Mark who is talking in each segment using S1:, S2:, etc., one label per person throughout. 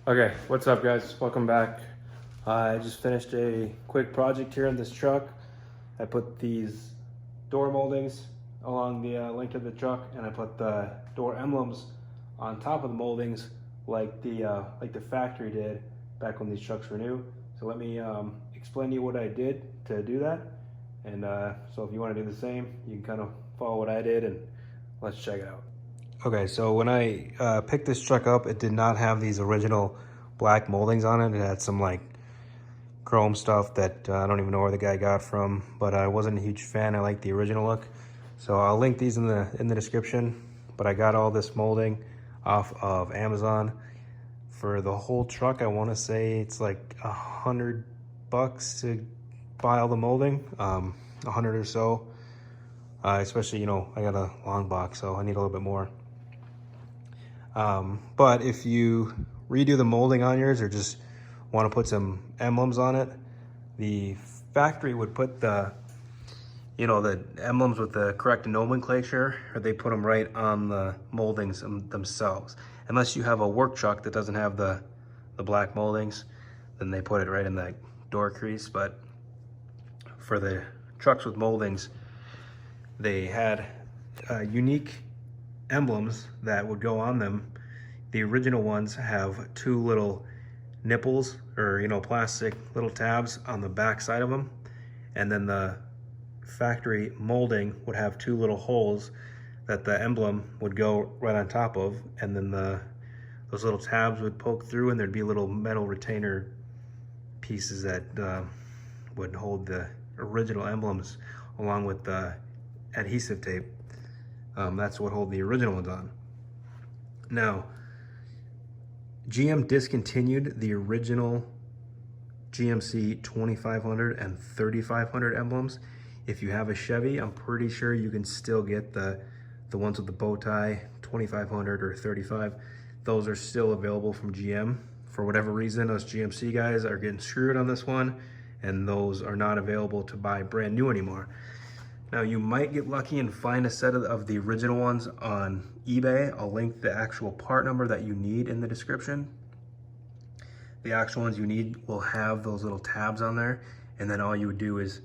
S1: Okay, what's up guys? Welcome back. I just finished a quick project here in this truck. I put these door moldings along the length of the truck, and I put the door emblems on top of the moldings like the factory did back when these trucks were new. So let me explain to you what I did to do that. And so if you want to do the same, you can kind of follow what I did, and let's check it out. Okay, so when I picked this truck up, it did not have these original black moldings on it. It had some like chrome stuff that I don't even know where the guy got from, but I wasn't a huge fan. I like the original look. So I'll link these in the description, but I got all this molding off of Amazon. For the whole truck, I want to say it's like $100 to buy all the molding, 100 or so. Especially, you know, I got a long box, so I need a little bit more. But if you redo the molding on yours or just want to put some emblems on it, the factory would put the emblems with the correct nomenclature, or they put them right on the moldings themselves. Unless you have a work truck that doesn't have the black moldings, then they put it right in the door crease. But for the trucks with moldings, they had unique emblems that would go on them. The original ones have two little nipples, or plastic little tabs on the back side of them, and then the factory molding would have two little holes that the emblem would go right on top of, and then those little tabs would poke through, and there'd be little metal retainer pieces that would hold the original emblems along with the adhesive tape. That's what hold the original ones on. Now, GM discontinued the original GMC 2500 and 3500 emblems. If you have a Chevy, I'm pretty sure you can still get the ones with the bow tie, 2500 or 35. Those are still available from GM. For whatever reason, us GMC guys are getting screwed on this one, and those are not available to buy brand new anymore. Now, you might get lucky and find a set of the original ones on eBay. I'll link the actual part number that you need in the description. The actual ones you need will have those little tabs on there, and then all you would do is,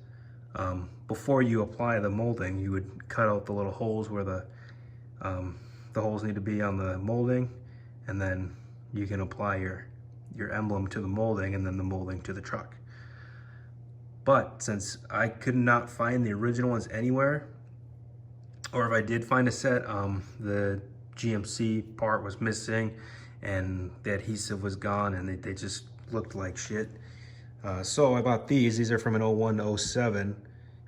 S1: before you apply the molding, you would cut out the little holes where the holes need to be on the molding, and then you can apply your emblem to the molding and then the molding to the truck. But since I could not find the original ones anywhere, or if I did find a set, the GMC part was missing and the adhesive was gone, and they just looked like shit. So I bought these. These are from an 01 to 07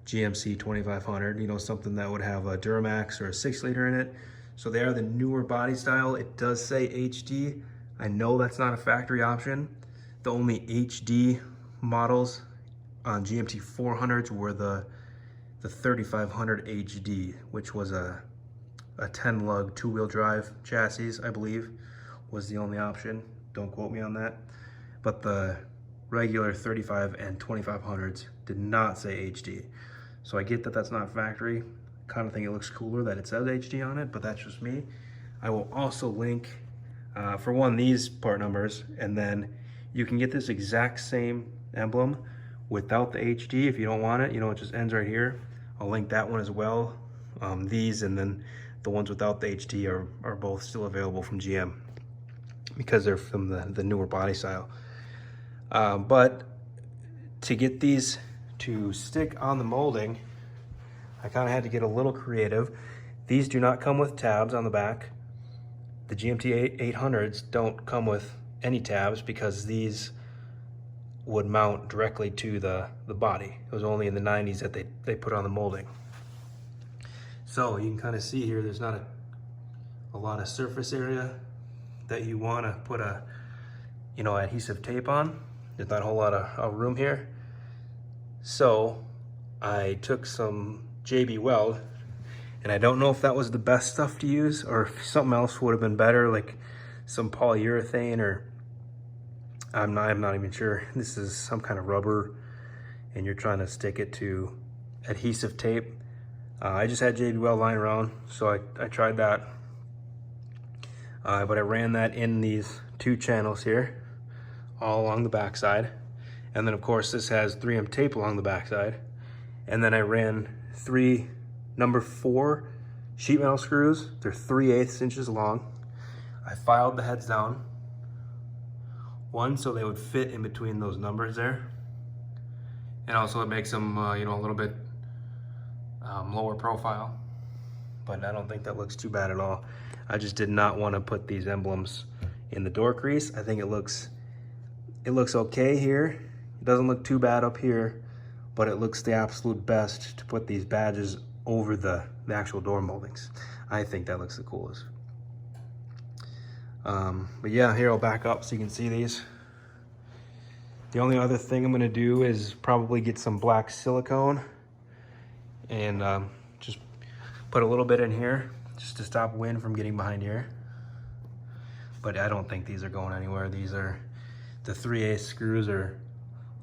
S1: GMC 2500, something that would have a Duramax or a 6-liter in it. So they are the newer body style. It does say HD. I know that's not a factory option. The only HD models on GMT 400s were the 3500 HD, which was a 10-lug 2-wheel drive chassis, I believe, was the only option. Don't quote me on that. But the regular 35 and 2500s did not say HD. So I get that that's not factory. Kind of think it looks cooler that it says HD on it, but that's just me. I will also link, for one, these part numbers, and then you can get this exact same emblem without the HD if you don't want it. It just ends right here. I'll link that one as well. These and then the ones without the HD are both still available from GM because they're from the newer body style. But to get these to stick on the molding, I kind of had to get a little creative. These do not come with tabs on the back. The GMT 800s don't come with any tabs because these would mount directly to the body. It was only in the 90s that they put on the molding. So you can kind of see here, there's not a lot of surface area that you want to put a adhesive tape on. There's not a whole lot of room here. So I took some JB Weld, and I don't know if that was the best stuff to use or if something else would have been better, like some polyurethane, or I'm not even sure. This is some kind of rubber, and you're trying to stick it to adhesive tape. I just had JB Weld lying around, so I tried that. But I ran that in these two channels here. all along the backside. And then of course this has 3M tape along the backside. And then I ran 3 number 4 sheet metal screws. They're 3/8 inches long. I filed the heads down. One, so they would fit in between those numbers there. And also it makes them, you know, a little bit lower profile. But I don't think that looks too bad at all. I just did not want to put these emblems in the door crease. I think it looks okay here. It doesn't look too bad up here, but it looks the absolute best to put these badges over the actual door moldings. I think that looks the coolest. But yeah, here I'll back up so you can see these. The only other thing I'm gonna do is probably get some black silicone and just put a little bit in here just to stop wind from getting behind here. But I don't think these are going anywhere. These are, the 3/8 screws are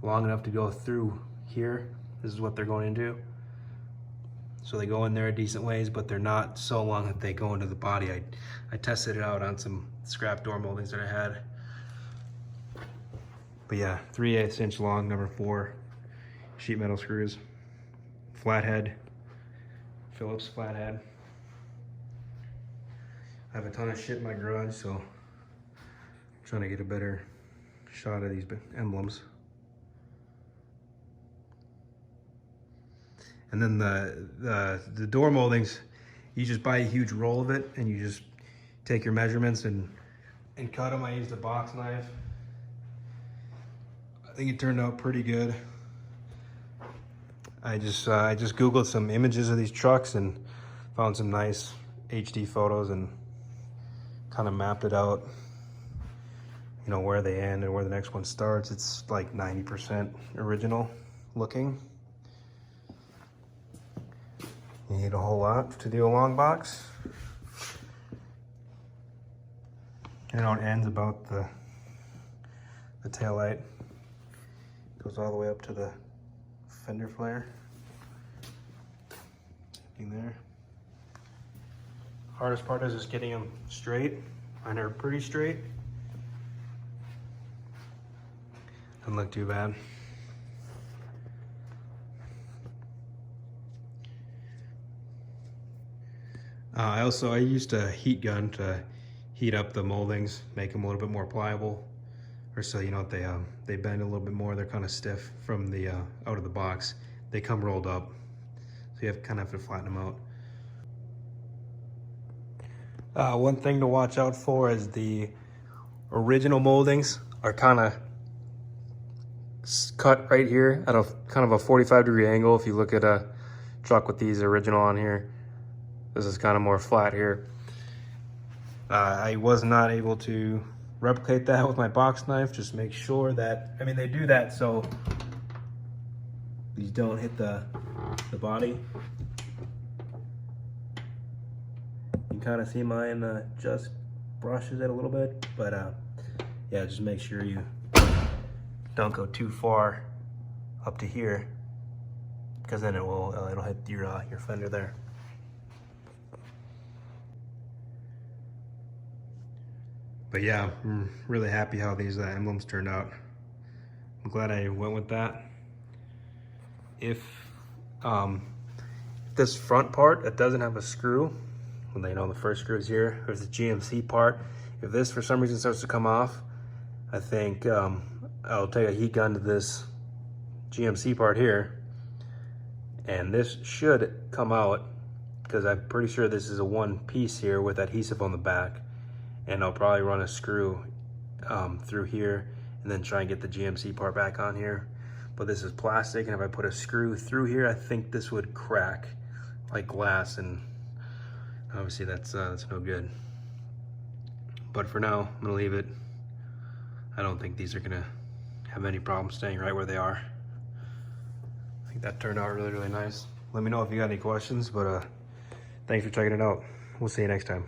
S1: long enough to go through here. This is what they're going into. So they go in there a decent ways, but they're not so long that they go into the body. I tested it out on some scrap door moldings that I had. But yeah, 3/8 inch long, number 4 sheet metal screws. Flathead, Phillips flathead. I have a ton of shit in my garage, so I'm trying to get a better shot of these emblems. And then the door moldings, you just buy a huge roll of it and you just take your measurements and cut them. I used a box knife. I think it turned out pretty good. I just Googled some images of these trucks and found some nice HD photos and kind of mapped it out, you know, where they end and where the next one starts. It's like 90% original looking. You need a whole lot to do a long box. You know, it ends about the tail light. Goes all the way up to the fender flare. In there. Hardest part is just getting them straight. Mine are pretty straight. Doesn't look too bad. I used a heat gun to heat up the moldings, make them a little bit more pliable, or so, you know, they bend a little bit more. They're kind of stiff from the out of the box. They come rolled up, so you have to flatten them out. One thing to watch out for is the original moldings are kind of cut right here at a kind of a 45-degree angle. If you look at a truck with these original on here, this is kind of more flat here. I was not able to replicate that with my box knife. Just make sure that, I mean, they do that so these don't hit the body. You can kind of see mine just brushes it a little bit, but yeah, just make sure you don't go too far up to here, because then it'll hit your fender there. But yeah, I'm really happy how these emblems turned out. I'm glad I went with that. If this front part, it doesn't have a screw, well, you know, the first screw is here. There's the GMC part. If this for some reason starts to come off, I think I'll take a heat gun to this GMC part here, and this should come out, because I'm pretty sure this is a one piece here with adhesive on the back. And I'll probably run a screw through here and then try and get the GMC part back on here. But this is plastic, and if I put a screw through here, I think this would crack like glass, and obviously that's no good. But for now, I'm gonna leave it. I don't think these are gonna have any problem staying right where they are. I think that turned out really, really nice. Let me know if you got any questions, but thanks for checking it out. We'll see you next time.